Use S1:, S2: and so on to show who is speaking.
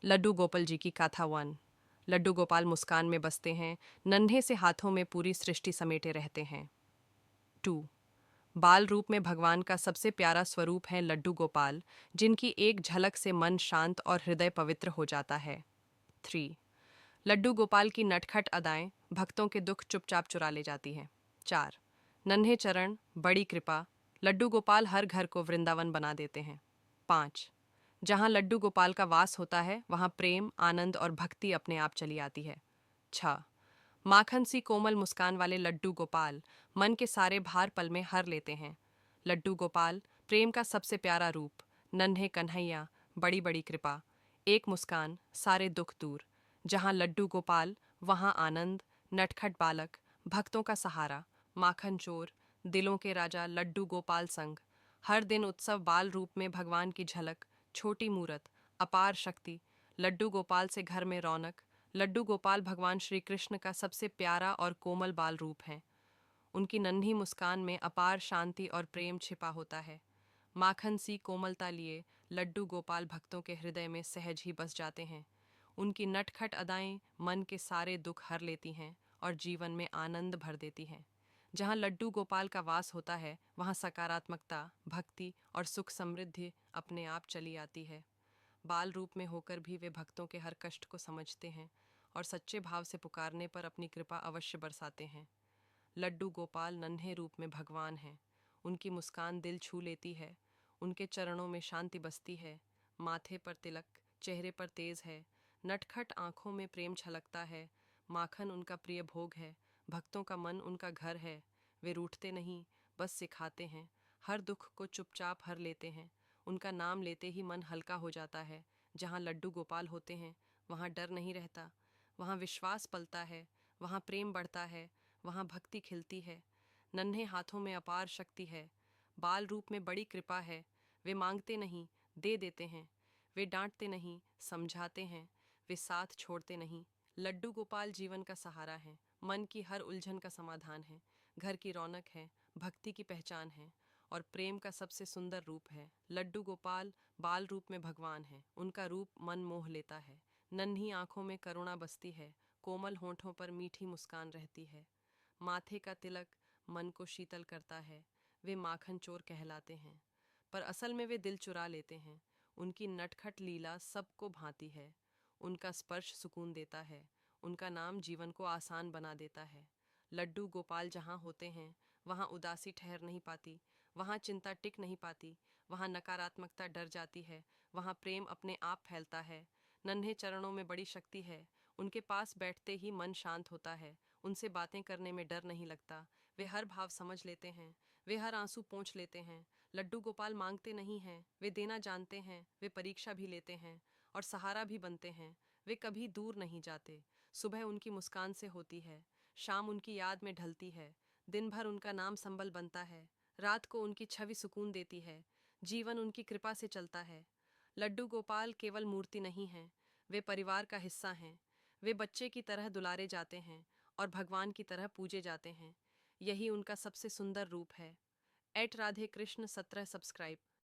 S1: लड्डू गोपाल जी की गाथा 1। लड्डू गोपाल मुस्कान में बसते हैं, नन्हे से हाथों में पूरी सृष्टि समेटे रहते हैं। 2। बाल रूप में भगवान का सबसे प्यारा स्वरूप है लड्डू गोपाल, जिनकी एक झलक से मन शांत और हृदय पवित्र हो जाता है। 3। लड्डू गोपाल की नटखट अदाएं भक्तों के दुख चुपचाप चुरा ले जाती हैं। 4। नन्हे चरण, बड़ी कृपा, लड्डू गोपाल हर घर को वृंदावन बना देते हैं। 5। जहाँ लड्डू गोपाल का वास होता है वहाँ प्रेम, आनंद और भक्ति अपने आप चली आती है। 6। माखन सी कोमल मुस्कान वाले लड्डू गोपाल मन के सारे भार पल में हर लेते हैं। लड्डू गोपाल प्रेम का सबसे प्यारा रूप, नन्हे कन्हैया, बड़ी बड़ी कृपा, एक मुस्कान, सारे दुख दूर। जहाँ लड्डू गोपाल वहाँ आनंद, नटखट बालक, भक्तों का सहारा, माखन चोर, दिलों के राजा लड्डू गोपाल संग। हर दिन उत्सव, बाल रूप में भगवान की झलक, छोटी मूरत, अपार शक्ति, लड्डू गोपाल से घर में रौनक। लड्डू गोपाल भगवान श्री कृष्ण का सबसे प्यारा और कोमल बाल रूप हैं। उनकी नन्ही मुस्कान में अपार शांति और प्रेम छिपा होता है। माखन सी कोमलता लिए लड्डू गोपाल भक्तों के हृदय में सहज ही बस जाते हैं। उनकी नटखट अदाएं मन के सारे दुख हर लेती हैं और जीवन में आनंद भर देती हैं। जहाँ लड्डू गोपाल का वास होता है वहाँ सकारात्मकता, भक्ति और सुख समृद्धि अपने आप चली आती है। बाल रूप में होकर भी वे भक्तों के हर कष्ट को समझते हैं और सच्चे भाव से पुकारने पर अपनी कृपा अवश्य बरसाते हैं। लड्डू गोपाल नन्हे रूप में भगवान हैं। उनकी मुस्कान दिल छू लेती है। उनके चरणों में शांति बसती है। माथे पर तिलक, चेहरे पर तेज है, नटखट आंखों में प्रेम छलकता है। माखन उनका प्रिय भोग है, भक्तों का मन उनका घर है। वे रूठते नहीं, बस सिखाते हैं, हर दुख को चुपचाप हर लेते हैं। उनका नाम लेते ही मन हल्का हो जाता है। जहाँ लड्डू गोपाल होते हैं वहाँ डर नहीं रहता, वहाँ विश्वास पलता है, वहाँ प्रेम बढ़ता है, वहाँ भक्ति खिलती है। नन्हे हाथों में अपार शक्ति है, बाल रूप में बड़ी कृपा है। वे मांगते नहीं, दे देते हैं। वे डांटते नहीं, समझाते हैं। वे साथ छोड़ते नहीं। लड्डू गोपाल जीवन का सहारा है, मन की हर उलझन का समाधान है, घर की रौनक है, भक्ति की पहचान है और प्रेम का सबसे सुंदर रूप है। लड्डू गोपाल बाल रूप में भगवान है। उनका रूप मन मोह लेता है। नन्ही आंखों में करुणा बसती है, कोमल होठों पर मीठी मुस्कान रहती है। माथे का तिलक मन को शीतल करता है। वे माखन चोर कहलाते हैं, पर असल में वे दिल चुरा लेते हैं। उनकी नटखट लीला सबको भाती है। उनका स्पर्श सुकून देता है। उनका नाम जीवन को आसान बना देता है। लड्डू गोपाल जहाँ होते हैं वहाँ उदासी ठहर नहीं पाती, वहाँ चिंता टिक नहीं पाती, वहाँ नकारात्मकता डर जाती है, वहाँ प्रेम अपने आप फैलता है। नन्हे चरणों में बड़ी शक्ति है। उनके पास बैठते ही मन शांत होता है। उनसे बातें करने में डर नहीं लगता। वे हर भाव समझ लेते हैं, वे हर आंसू पोंछ लेते हैं। लड्डू गोपाल मांगते नहीं हैं, वे देना जानते हैं। वे परीक्षा भी लेते हैं और सहारा भी बनते हैं। वे कभी दूर नहीं जाते। सुबह उनकी मुस्कान से होती है, शाम उनकी याद में ढलती है, दिन भर उनका नाम संबल बनता है, रात को उनकी छवि सुकून देती है, जीवन उनकी कृपा से चलता है। लड्डू गोपाल केवल मूर्ति नहीं हैं, वे परिवार का हिस्सा हैं। वे बच्चे की तरह दुलारे जाते हैं और भगवान की तरह पूजे जाते हैं। यही उनका सबसे सुंदर रूप है। @राधे कृष्ण 17 सब्सक्राइब।